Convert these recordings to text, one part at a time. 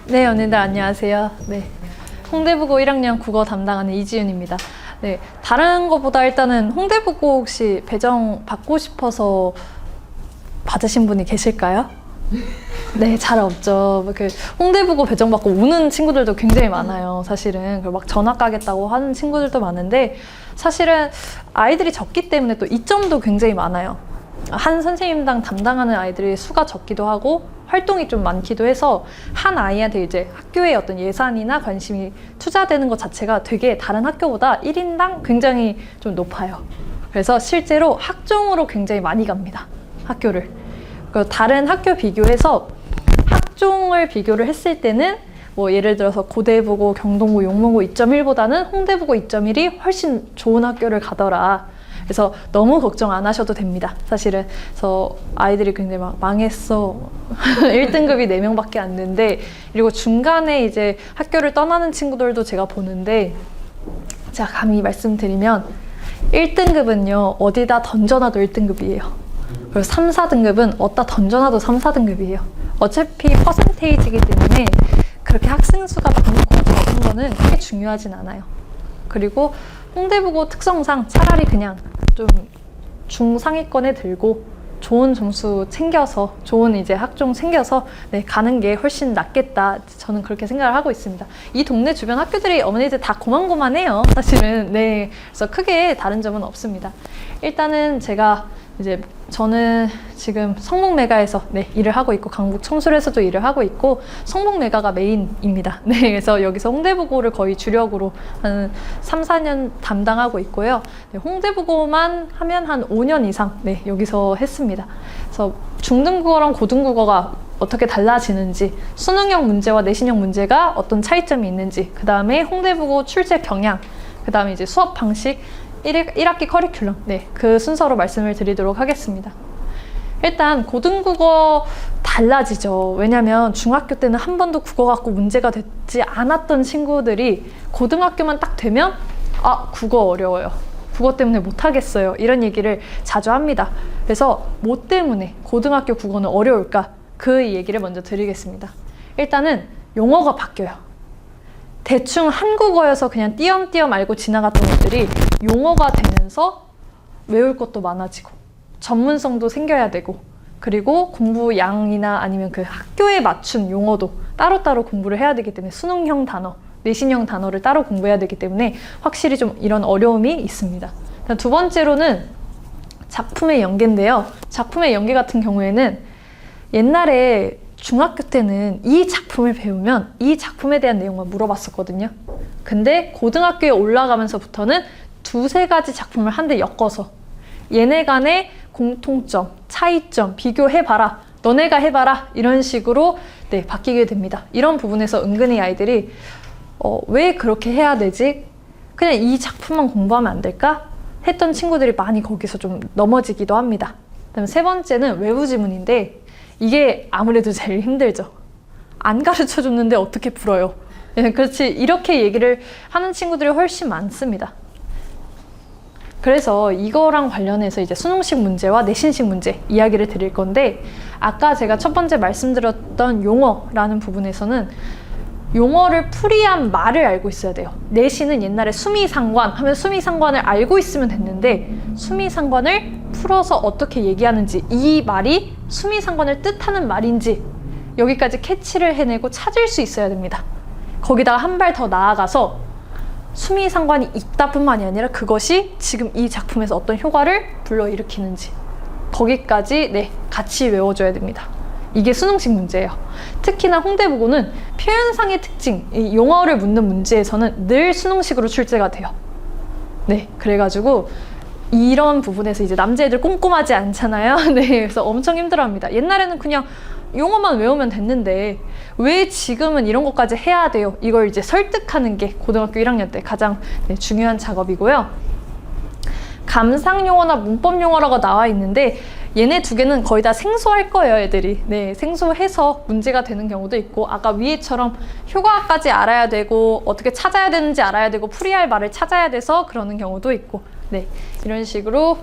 네, 언니들 안녕하세요. 네, 홍대부고 1학년 국어 담당하는 이지윤입니다. 네, 다른 거보다 일단은 홍대부고 혹시 배정 받고 싶어서 받으신 분이 계실까요? 네, 잘 없죠. 홍대부고 배정받고 우는 친구들도 굉장히 많아요, 사실은. 막 전학 가겠다고 하는 친구들도 많은데, 사실은 아이들이 적기 때문에 또 이점도 굉장히 많아요. 한 선생님당 담당하는 아이들의 수가 적기도 하고 활동이 좀 많기도 해서 한 아이한테 이제 학교의 어떤 예산이나 관심이 투자되는 것 자체가 되게 다른 학교보다 1인당 굉장히 좀 높아요. 그래서 실제로 학종으로 굉장히 많이 갑니다, 학교를. 다른 학교 비교해서 학종을 비교를 했을 때는 뭐 예를 들어서 고대부고, 경동고, 용문고 2.1보다는 홍대부고 2.1이 훨씬 좋은 학교를 가더라. 그래서 너무 걱정 안 하셔도 됩니다, 사실은. 그래서 아이들이 굉장히 막 망했어. 1등급이 4명밖에 안 되는데, 그리고 중간에 이제 학교를 떠나는 친구들도 제가 보는데, 제가 감히 말씀드리면 1등급은요, 어디다 던져놔도 1등급이에요. 그리고 3, 4등급은 어디다 던져놔도 3, 4등급이에요. 어차피 퍼센테이지이기 때문에 그렇게 학생 수가 많고 적은 거는 크게 중요하진 않아요. 그리고 홍대부고 특성상 차라리 그냥 좀 중상위권에 들고 좋은 점수 챙겨서, 좋은 이제 학종 챙겨서 가는 게 훨씬 낫겠다, 저는 그렇게 생각을 하고 있습니다. 이 동네 주변 학교들이 어머니들 다 고만고만해요, 사실은. 네, 그래서 크게 다른 점은 없습니다. 일단은 저는 지금 성북메가에서 일을 하고 있고, 강북 청술에서도 일을 하고 있고, 성북메가가 메인입니다. 네, 그래서 여기서 홍대부고를 거의 주력으로 한 3, 4년 담당하고 있고요. 네, 홍대부고만 하면 한 5년 이상 여기서 했습니다. 그래서 중등국어랑 고등국어가 어떻게 달라지는지, 수능형 문제와 내신형 문제가 어떤 차이점이 있는지, 그 다음에 홍대부고 출제 경향, 그 다음에 이제 수업 방식, 1학기 커리큘럼, 그 순서로 말씀을 드리도록 하겠습니다. 일단 고등국어 달라지죠. 왜냐면 중학교 때는 한 번도 국어 갖고 문제가 되지 않았던 친구들이 고등학교만 딱 되면 국어 어려워요, 국어 때문에 못하겠어요, 이런 얘기를 자주 합니다. 그래서 뭐 때문에 고등학교 국어는 어려울까, 그 얘기를 먼저 드리겠습니다. 일단은 용어가 바뀌어요. 대충 한국어여서 그냥 띄엄띄엄 알고 지나갔던 것들이 용어가 되면서 외울 것도 많아지고 전문성도 생겨야 되고, 그리고 공부 양이나 아니면 그 학교에 맞춘 용어도 따로따로 공부를 해야 되기 때문에 수능형 단어, 내신형 단어를 따로 공부해야 되기 때문에 확실히 좀 이런 어려움이 있습니다. 두 번째로는 작품의 연계인데요. 작품의 연계 같은 경우에는 옛날에 중학교 때는 이 작품을 배우면 이 작품에 대한 내용만 물어봤었거든요. 근데 고등학교에 올라가면서부터는 2, 3가지 작품을 한데 엮어서 얘네 간의 공통점, 차이점 비교해봐라, 너네가 해봐라, 이런 식으로 바뀌게 됩니다. 이런 부분에서 은근히 아이들이 왜 그렇게 해야 되지? 그냥 이 작품만 공부하면 안 될까? 했던 친구들이 많이 거기서 좀 넘어지기도 합니다. 그다음에 3번째는 외부 지문인데, 이게 아무래도 제일 힘들죠. 안 가르쳐줬는데 어떻게 풀어요? 그렇지, 이렇게 얘기를 하는 친구들이 훨씬 많습니다. 그래서 이거랑 관련해서 이제 수능식 문제와 내신식 문제 이야기를 드릴 건데, 아까 제가 첫 번째 말씀드렸던 용어라는 부분에서는 용어를 풀이한 말을 알고 있어야 돼요. 내신은 옛날에 수미상관 하면 수미상관을 알고 있으면 됐는데, 수미상관을 풀어서 어떻게 얘기하는지, 이 말이 수미상관을 뜻하는 말인지 여기까지 캐치를 해내고 찾을 수 있어야 됩니다. 거기다가 한 발 더 나아가서 수미상관이 있다 뿐만이 아니라 그것이 지금 이 작품에서 어떤 효과를 불러일으키는지, 거기까지 같이 외워줘야 됩니다. 이게 수능식 문제예요. 특히나 홍대부고는 표현상의 특징, 이 용어를 묻는 문제에서는 늘 수능식으로 출제가 돼요. 그래가지고 이런 부분에서 이제 남자애들 꼼꼼하지 않잖아요. 그래서 엄청 힘들어합니다. 옛날에는 그냥 용어만 외우면 됐는데 왜 지금은 이런 것까지 해야 돼요? 이걸 이제 설득하는 게 고등학교 1학년 때 가장 중요한 작업이고요. 감상용어나 문법용어라고 나와 있는데, 얘네 2개는 거의 다 생소할 거예요, 애들이. 생소해서 문제가 되는 경우도 있고, 아까 위에처럼 효과까지 알아야 되고, 어떻게 찾아야 되는지 알아야 되고, 풀이할 말을 찾아야 돼서 그러는 경우도 있고, 이런 식으로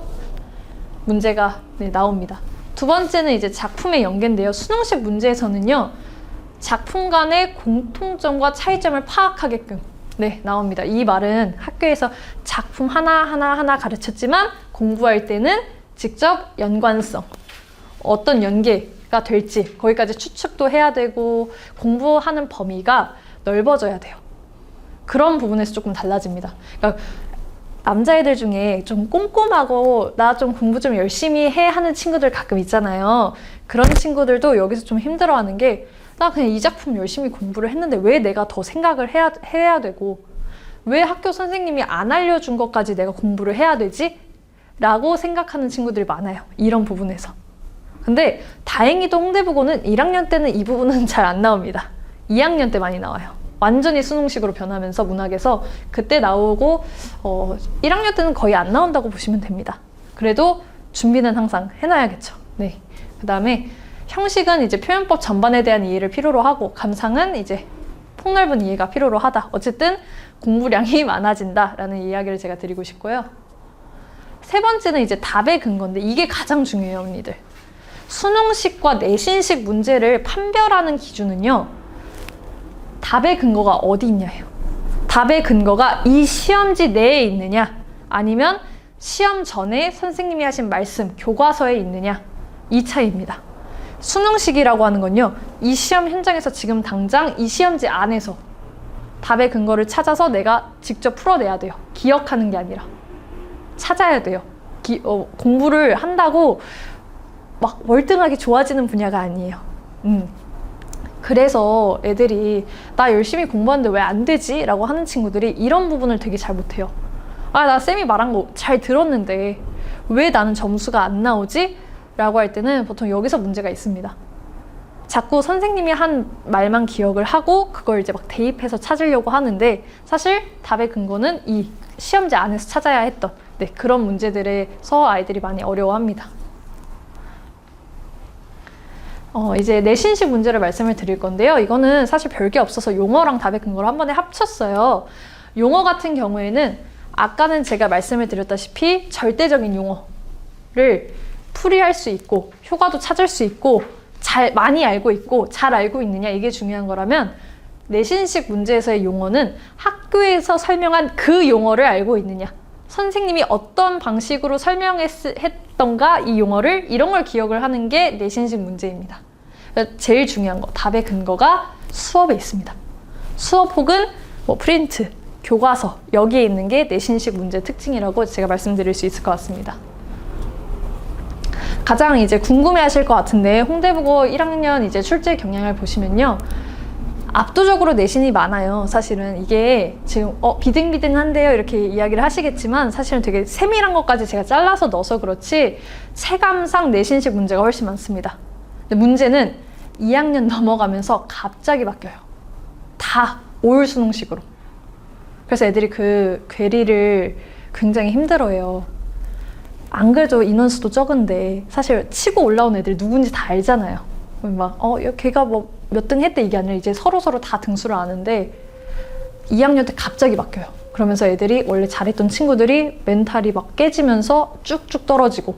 문제가 나옵니다. 두 번째는 이제 작품의 연계인데요. 수능식 문제에서는요, 작품 간의 공통점과 차이점을 파악하게끔 네, 나옵니다. 이 말은 학교에서 작품 하나 가르쳤지만 공부할 때는 직접 연관성, 어떤 연계가 될지 거기까지 추측도 해야 되고 공부하는 범위가 넓어져야 돼요. 그런 부분에서 조금 달라집니다. 그러니까 남자애들 중에 좀 꼼꼼하고 나 좀 공부 좀 열심히 해 하는 친구들 가끔 있잖아요. 그런 친구들도 여기서 좀 힘들어하는 게 나 그냥 이 작품 열심히 공부를 했는데 왜 내가 더 생각을 해야 되고 왜 학교 선생님이 안 알려준 것까지 내가 공부를 해야 되지? 라고 생각하는 친구들이 많아요. 이런 부분에서. 근데 다행히도 홍대부고는 1학년 때는 이 부분은 잘 안 나옵니다. 2학년 때 많이 나와요. 완전히 수능식으로 변하면서 문학에서 그때 나오고 1학년 때는 거의 안 나온다고 보시면 됩니다. 그래도 준비는 항상 해놔야겠죠. 네. 그 다음에 형식은 이제 표현법 전반에 대한 이해를 필요로 하고 감상은 이제 폭넓은 이해가 필요로 하다. 어쨌든 공부량이 많아진다라는 이야기를 제가 드리고 싶고요. 세 번째는 이제 답의 근거인데 이게 가장 중요해요, 언니들. 수능식과 내신식 문제를 판별하는 기준은요. 답의 근거가 어디 있냐예요. 답의 근거가 이 시험지 내에 있느냐 아니면 시험 전에 선생님이 하신 말씀, 교과서에 있느냐 이 차이입니다. 수능식이라고 하는 건요. 이 시험 현장에서 지금 당장 이 시험지 안에서 답의 근거를 찾아서 내가 직접 풀어내야 돼요. 기억하는 게 아니라 찾아야 돼요. 공부를 한다고 막 월등하게 좋아지는 분야가 아니에요. 그래서 애들이 나 열심히 공부하는데 왜 안 되지? 라고 하는 친구들이 이런 부분을 되게 잘 못해요. 아, 나 쌤이 말한 거 잘 들었는데 왜 나는 점수가 안 나오지? 라고 할 때는 보통 여기서 문제가 있습니다. 자꾸 선생님이 한 말만 기억을 하고 그걸 이제 막 대입해서 찾으려고 하는데 사실 답의 근거는 이 시험지 안에서 찾아야 했던 그런 문제들에서 아이들이 많이 어려워합니다. 이제 내신식 문제를 말씀을 드릴 건데요. 이거는 사실 별게 없어서 용어랑 답의 근거를 한 번에 합쳤어요. 용어 같은 경우에는 아까는 제가 말씀을 드렸다시피 절대적인 용어를 풀이할 수 있고 효과도 찾을 수 있고 많이 알고 있고 잘 알고 있느냐 이게 중요한 거라면 내신식 문제에서의 용어는 학교에서 설명한 그 용어를 알고 있느냐 선생님이 어떤 방식으로 설명했던가 이 용어를 이런 걸 기억을 하는 게 내신식 문제입니다. 제일 중요한 거 답의 근거가 수업에 있습니다. 수업 혹은 프린트, 교과서 여기에 있는 게 내신식 문제 특징이라고 제가 말씀드릴 수 있을 것 같습니다. 가장 이제 궁금해하실 것 같은데 홍대부고 1학년 이제 출제 경향을 보시면요. 압도적으로 내신이 많아요. 사실은 이게 지금 비등비등한데요 이렇게 이야기를 하시겠지만 사실은 되게 세밀한 것까지 제가 잘라서 넣어서 그렇지 체감상 내신식 문제가 훨씬 많습니다. 근데 문제는 2학년 넘어가면서 갑자기 바뀌어요. 다 올 수능식으로. 그래서 애들이 그 괴리를 굉장히 힘들어해요. 안 그래도 인원수도 적은데 사실 치고 올라온 애들이 누군지 다 알잖아요. 막 걔가 뭐 몇 등 했대 이게 아니라 이제 서로서로 다 등수를 아는데 2학년 때 갑자기 바뀌어요. 그러면서 애들이 원래 잘했던 친구들이 멘탈이 막 깨지면서 쭉쭉 떨어지고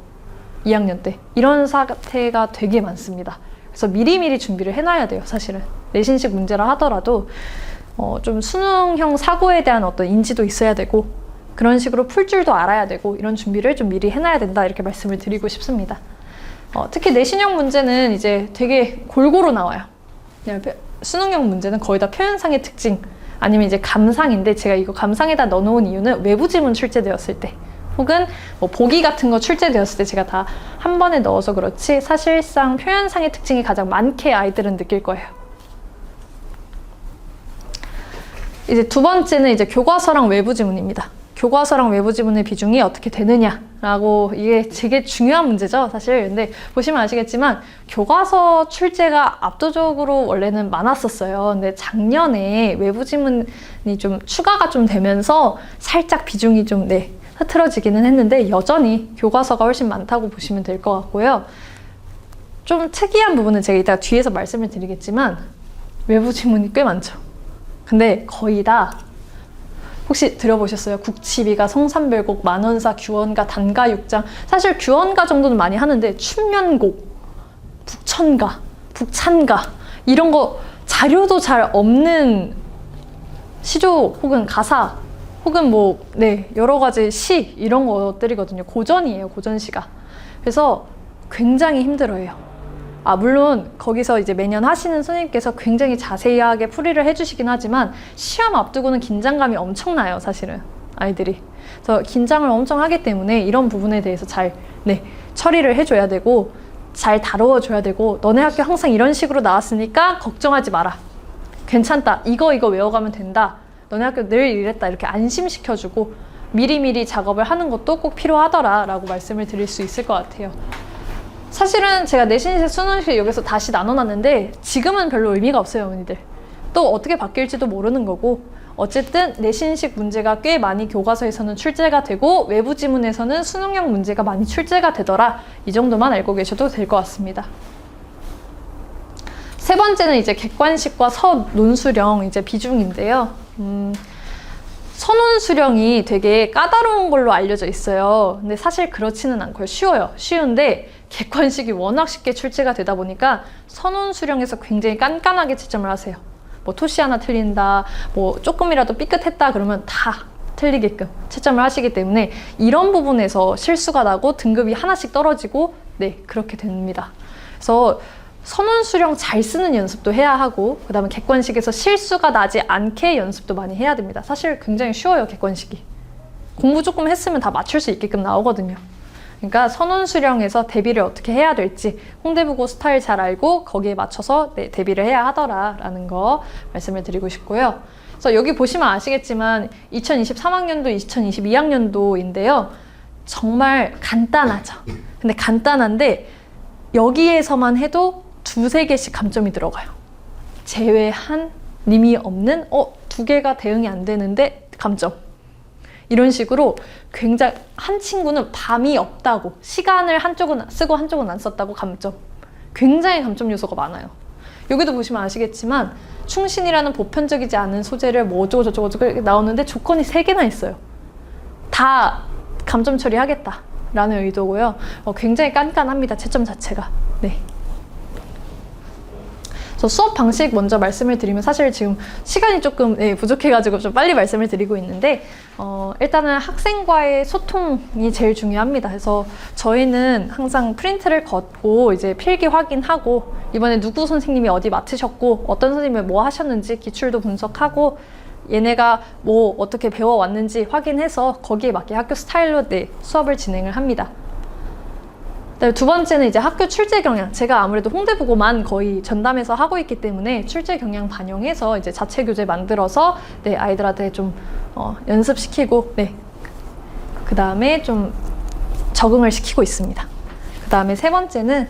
2학년 때 이런 사태가 되게 많습니다. 그래서 미리미리 준비를 해놔야 돼요. 사실은 내신식 문제라 하더라도 좀 수능형 사고에 대한 어떤 인지도 있어야 되고 그런 식으로 풀 줄도 알아야 되고 이런 준비를 좀 미리 해놔야 된다 이렇게 말씀을 드리고 싶습니다. 특히 내신형 문제는 이제 되게 골고루 나와요. 그냥 수능형 문제는 거의 다 표현상의 특징 아니면 이제 감상인데 제가 이거 감상에다 넣어놓은 이유는 외부 지문 출제되었을 때 혹은 보기 같은 거 출제되었을 때 제가 다 한 번에 넣어서 그렇지 사실상 표현상의 특징이 가장 많게 아이들은 느낄 거예요. 이제 두 번째는 이제 교과서랑 외부 지문입니다. 교과서랑 외부 지문의 비중이 어떻게 되느냐라고 이게 되게 중요한 문제죠, 사실. 근데 보시면 아시겠지만 교과서 출제가 압도적으로 원래는 많았었어요. 근데 작년에 외부 지문이 좀 추가가 좀 되면서 살짝 비중이 좀 흐트러지기는 했는데 여전히 교과서가 훨씬 많다고 보시면 될 것 같고요. 좀 특이한 부분은 제가 이따 뒤에서 말씀을 드리겠지만 외부 지문이 꽤 많죠. 근데 거의 다 혹시 들어보셨어요? 국치비가, 성삼별곡, 만원사, 규원가, 단가, 육장. 사실 규원가 정도는 많이 하는데 춘면곡, 북천가, 북찬가 이런 거 자료도 잘 없는 시조 혹은 가사 혹은 뭐, 네, 여러 가지 시 이런 것들이거든요. 고전이에요, 고전시가. 그래서 굉장히 힘들어해요. 물론 거기서 이제 매년 하시는 선생님께서 굉장히 자세하게 풀이를 해주시긴 하지만 시험 앞두고는 긴장감이 엄청나요, 사실은 아이들이. 그래서 긴장을 엄청 하기 때문에 이런 부분에 대해서 잘 처리를 해줘야 되고 잘 다루어줘야 되고, 너네 학교 항상 이런 식으로 나왔으니까 걱정하지 마라, 괜찮다, 이거 외워가면 된다, 너네 학교 늘 이랬다, 이렇게 안심시켜주고 미리미리 작업을 하는 것도 꼭 필요하더라 라고 말씀을 드릴 수 있을 것 같아요. 사실은 제가 내신식, 수능식 여기서 다시 나눠놨는데 지금은 별로 의미가 없어요, 어머니들. 또 어떻게 바뀔지도 모르는 거고, 어쨌든 내신식 문제가 꽤 많이 교과서에서는 출제가 되고 외부 지문에서는 수능형 문제가 많이 출제가 되더라, 이 정도만 알고 계셔도 될 것 같습니다. 세 번째는 이제 객관식과 서논수령 이제 비중인데요. 서논수령이 되게 까다로운 걸로 알려져 있어요. 근데 사실 그렇지는 않고요. 쉬워요. 쉬운데 객관식이 워낙 쉽게 출제가 되다 보니까 서논수령에서 굉장히 깐깐하게 채점을 하세요. 뭐 토시 하나 틀린다, 뭐 조금이라도 삐끗했다 그러면 다 틀리게끔 채점을 하시기 때문에 이런 부분에서 실수가 나고 등급이 하나씩 떨어지고 그렇게 됩니다. 그래서 서논수령 잘 쓰는 연습도 해야 하고, 그 다음에 객관식에서 실수가 나지 않게 연습도 많이 해야 됩니다. 사실 굉장히 쉬워요, 객관식이. 공부 조금 했으면 다 맞출 수 있게끔 나오거든요. 그러니까 서논수령에서 대비를 어떻게 해야 될지 홍대부고 스타일 잘 알고 거기에 맞춰서 대비를 해야 하더라라는 거 말씀을 드리고 싶고요. 그래서 여기 보시면 아시겠지만 2023학년도, 2022학년도인데요. 정말 간단하죠. 근데 간단한데 여기에서만 해도 두세 개씩 감점이 들어가요. 제외한 님이 없는 2개가 대응이 안 되는데 감점. 이런 식으로 굉장히, 한 친구는 밤이 없다고, 시간을 한쪽은 쓰고 한쪽은 안 썼다고 감점. 굉장히 감점 요소가 많아요. 여기도 보시면 아시겠지만 충신이라는 보편적이지 않은 소재를 뭐 어쩌고 저쩌고 나오는데 조건이 3개나 있어요. 다 감점 처리하겠다 라는 의도고요. 굉장히 깐깐합니다, 채점 자체가. 그래서 수업 방식 먼저 말씀을 드리면, 사실 지금 시간이 조금 부족해가지고 좀 빨리 말씀을 드리고 있는데, 일단은 학생과의 소통이 제일 중요합니다. 그래서 저희는 항상 프린트를 걷고 이제 필기 확인하고, 이번에 누구 선생님이 어디 맡으셨고 어떤 선생님이 뭐 하셨는지 기출도 분석하고, 얘네가 뭐 어떻게 배워왔는지 확인해서 거기에 맞게 학교 스타일로 수업을 진행을 합니다. 두 번째는 이제 학교 출제 경향. 제가 아무래도 홍대부고만 거의 전담해서 하고 있기 때문에 출제 경향 반영해서 이제 자체 교재 만들어서 아이들한테 좀 연습시키고, 그 다음에 좀 적응을 시키고 있습니다. 그 다음에 세 번째는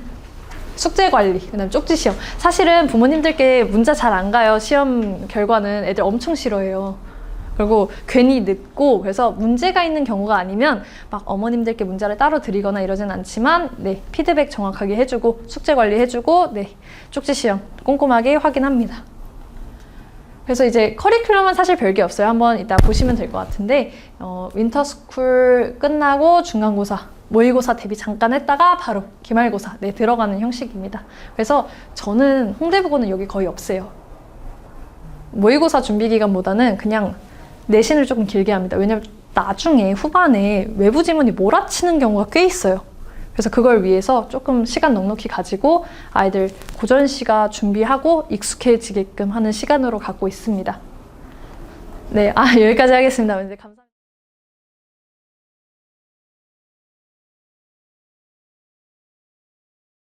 숙제 관리, 그 다음에 쪽지 시험. 사실은 부모님들께 문자 잘 안 가요. 시험 결과는 애들 엄청 싫어해요. 그리고 괜히 늦고, 그래서 문제가 있는 경우가 아니면 막 어머님들께 문자를 따로 드리거나 이러진 않지만 피드백 정확하게 해주고 숙제 관리해주고 쪽지 시험 꼼꼼하게 확인합니다. 그래서 이제 커리큘럼은 사실 별게 없어요. 한번 이따 보시면 될 것 같은데, 윈터스쿨 끝나고 중간고사, 모의고사 대비 잠깐 했다가 바로 기말고사 들어가는 형식입니다. 그래서 저는 홍대부고는 여기 거의 없어요. 모의고사 준비 기간보다는 그냥 내신을 조금 길게 합니다. 왜냐면 나중에 후반에 외부 지문이 몰아치는 경우가 꽤 있어요. 그래서 그걸 위해서 조금 시간 넉넉히 가지고 아이들 고전시가 준비하고 익숙해지게끔 하는 시간으로 갖고 있습니다. 여기까지 하겠습니다. 감사합니다.